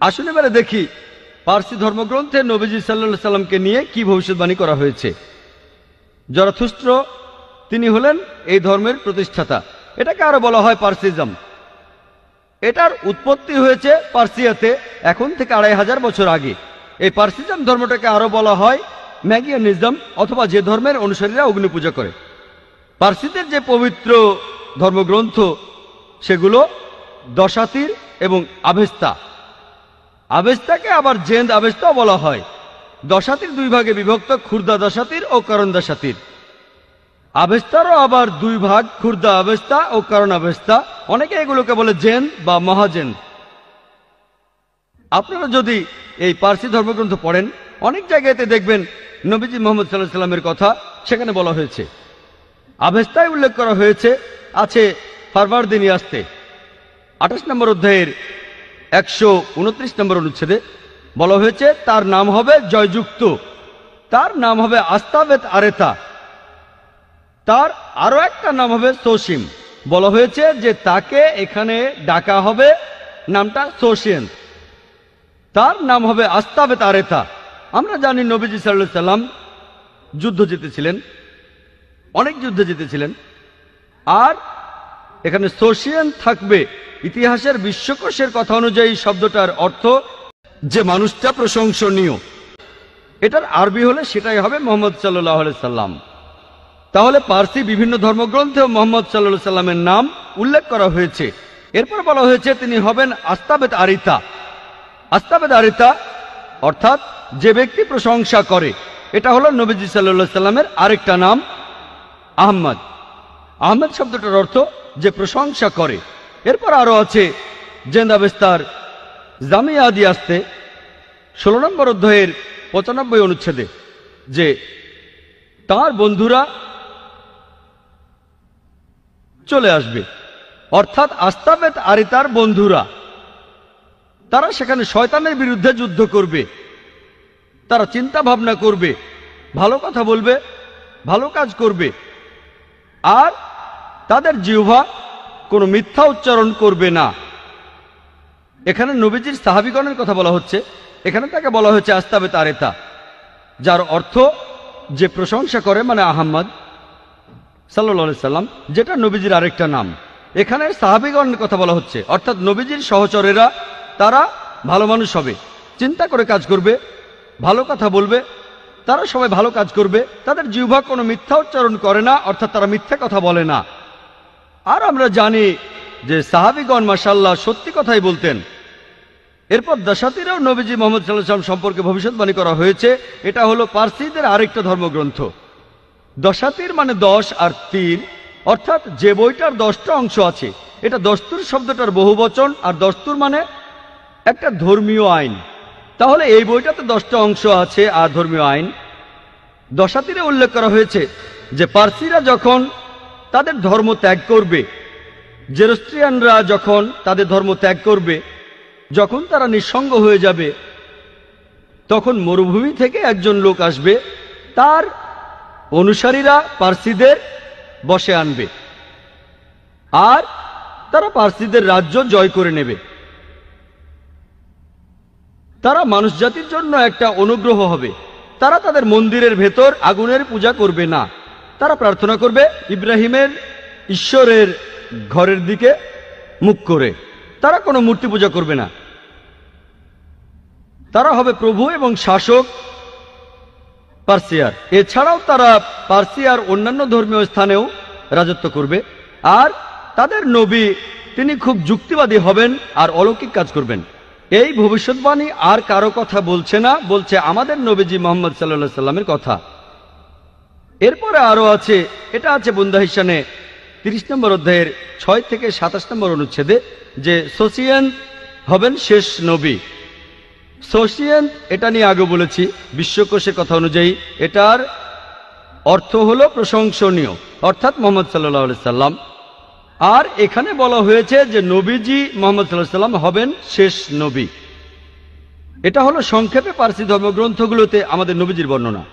আসুন এবারে দেখি পার্সি ধর্মগ্রন্থে নবীজি সাল্লাল্লাহু সাল্লামকে নিয়ে কি ভবিষ্যৎবাণী করা হয়েছে। জরাথুস্ত্র তিনি হলেন এই ধর্মের প্রতিষ্ঠাতা। এটাকে আরো বলা হয় পার্সিজম। এটার উৎপত্তি হয়েছে পার্সিয়াতে এখন থেকে 2500 বছর আগে। এই পার্সিজম ধর্মটাকে আরো বলা হয় ম্যাগিয়ানিজম, অথবা যে ধর্মের অনুসারীরা অগ্নি পূজা করে। পার্সিদের যে পবিত্র ধর্মগ্রন্থ সেগুলো দশাতির এবং আভেস্তা। আভেস্তাকে আবার জেন্দ আভেস্তাও বলা হয়। দশাতির দুই ভাগে বিভক্ত, খুর্দা দশাতির ও করণ দশাতির। আভেস্তারও আবার দুই ভাগ, খুর্দা আভেস্তা ও করণ আভেস্তা। অনেকে এগুলোকে বলে জেন বা মহাজেন। আপনারা যদি এই পার্সি ধর্মগ্রন্থ পড়েন, অনেক জায়গাতে দেখবেন নবীজি মুহাম্মদ সাল্লাল্লাহু আলাইহি সাল্লামের কথা সেখানে বলা হয়েছে। আভেস্তায় উল্লেখ করা হয়েছে আছে ফারভারদিনিয়াস্তে 28 নম্বর অধ্যায়ের 129 নম্বর অনুচ্ছেদে বলা হয়েছে তার নাম হবে জয়যুক্ত, তার নাম হবে আস্তাবেত আরেতা, তার আরো একটা নাম হবে সোসিম। বলা হয়েছে যে তাকে এখানে ডাকা হবে নামটা সোসিয়েন, তার নাম হবে আস্তাবেত আরেতা। আমরা জানি নবীজি সাল্লাল্লাহু আলাইহি সাল্লাম যুদ্ধ জিতেছিলেন, অনেক যুদ্ধে জিতেছিলেন। আর এখানে সোসিয়েন থাকবে। ইতিহাসের বিশ্বকোষের কথা অনুযায়ী শব্দটার অর্থ যে মানুষটা প্রশংসনীয়। এটার আরবি হলে সেটাই হবে মুহাম্মদ সাল্লাল্লাহু আলাইহি সাল্লাম। তাহলে পার্সি বিভিন্ন ধর্মগ্রন্থেও মুহাম্মদ সাল্লাল্লাহু আলাইহি সাল্লামের নাম উল্লেখ করা হয়েছে। এরপর বলা হয়েছে তিনি হবেন আস্তাবেত আরিতা। আস্তাবেত আরিতা অর্থাৎ যে ব্যক্তি প্রশংসা করে। এটা হলো নবীজি সাল্লাল্লাহু আলাইহি সাল্লামের আরেকটা নাম আহমদ। আহমদ শব্দটার অর্থ যে প্রশংসা করে। এরপর আরো আছে জেন্দাবেস্তার জামিয়াদি আসতে 16 নম্বর অধ্যায়ের 95 অনুচ্ছেদে যে তার বন্ধুরা চলে আসবে, অর্থাৎ আস্তাবেত আরিতার বন্ধুরা। তারা সেখানে শয়তানের বিরুদ্ধে যুদ্ধ করবে, তারা চিন্তা ভাবনা করবে, ভালো কথা বলবে, ভালো কাজ করবে, আর তাদের জিহ্বা কোনো মিথ্যা উচ্চারণ করবে না। এখানে নবীজির সাহাবীগণের কথা বলা হচ্ছে। এখানে তাকে বলা হয়েছে আস্তাবেত আরেতা, যার অর্থ যে প্রশংসা করে, মানে আহমদ সাল্লাল্লাহু আলাইহি সাল্লাম, যেটা নবীজির আরেকটা নাম। এখানে সাহাবীগণের কথা বলা হচ্ছে, অর্থাৎ নবীজির সহচরেরা। তারা ভালো মানুষ হবে, চিন্তা করে কাজ করবে, ভালো কথা বলবে, তারা সবাই ভালো কাজ করবে, তাদের জিহ্বা কোনো মিথ্যা উচ্চারণ করে না, অর্থাৎ তারা মিথ্যা কথা বলে না। আর আমরা জানি যে সাহাবীগণ মাশাআল্লাহ সত্যি কথাই বলতেন। এরপর দশাতিরেও নবীজি মুহাম্মদ সাল্লাল্লাহু আলাইহি ওয়াসাল্লাম সম্পর্কে ভবিষ্যৎবাণী করা হয়েছে। এটা হলো পার্সিদের আরেকটা ধর্মগ্রন্থ। দশাতির মানে 10 আর তীর, অর্থাৎ যে বইটার 10টা অংশ আছে। এটা দস্তুর শব্দটার বহুবচন, আর দস্তুর মানে একটা ধর্মীয় আইন। তাহলে এই বইটাতে 10টা অংশ আছে আর ধর্মীয় আইন। দশাতিরে উল্লেখ করা হয়েছে যে পার্সিরা যখন তাদের ধর্ম ত্যাগ করবে, জেরস্ট্রিয়ানরা যখন তাদের ধর্ম ত্যাগ করবে, যখন তারা নিঃসঙ্গ হয়ে যাবে, তখন মরুভূমি থেকে একজন লোক আসবে, তার অনুসারীরা পার্সিদের বশে আনবে, আর তারা পার্সিদের রাজ্য জয় করে নেবে। তারা মানুষ জাতির জন্য একটা অনুগ্রহ হবে। তারা তাদের মন্দিরের ভেতর আগুনের পূজা করবে না, তারা প্রার্থনা করবে ইব্রাহিমের ঈশ্বরের ঘরের দিকে মুখ করে। তারা কোনো মূর্তি পূজা করবে না। তারা হবে প্রভু এবং শাসক পার্সিয়ার। এছাড়াও তারা পার্সিয়ার অন্যান্য ধর্মীয় স্থানেও রাজত্ব করবে। আর তাদের নবী তিনি খুব যুক্তিবাদী হবেন আর অলৌকিক কাজ করবেন। এই ভবিষ্যৎবাণী আর কারো কথা বলছে না, বলছে আমাদের নবীজি মুহাম্মদ সাল্লাল্লাহু আলাইহি সাল্লামের কথা। এরপরে আরো আছে, এটা আছে বুন্দাহিসানে 30 নম্বর অধ্যায়ের 6 থেকে 27 নম্বর অনুচ্ছেদে যে সোসিয়েন হবেন শেষ নবী। সোসিয়েন এটা নিয়ে আগে বলেছি। বিশ্বকোষের কথা অনুযায়ী এটার অর্থ হলো প্রশংসনীয়, অর্থাৎ মুহাম্মদ সাল্লাল্লাহু আলাইহি সাল্লাম। আর এখানে বলা হয়েছে যে নবীজি মুহাম্মদ সাল্লাল্লাহু আলাইহি সাল্লাম হবেন শেষ নবী। এটা হলো সংক্ষেপে পার্সি ধর্মগ্রন্থগুলোতে আমাদের নবীজির বর্ণনা।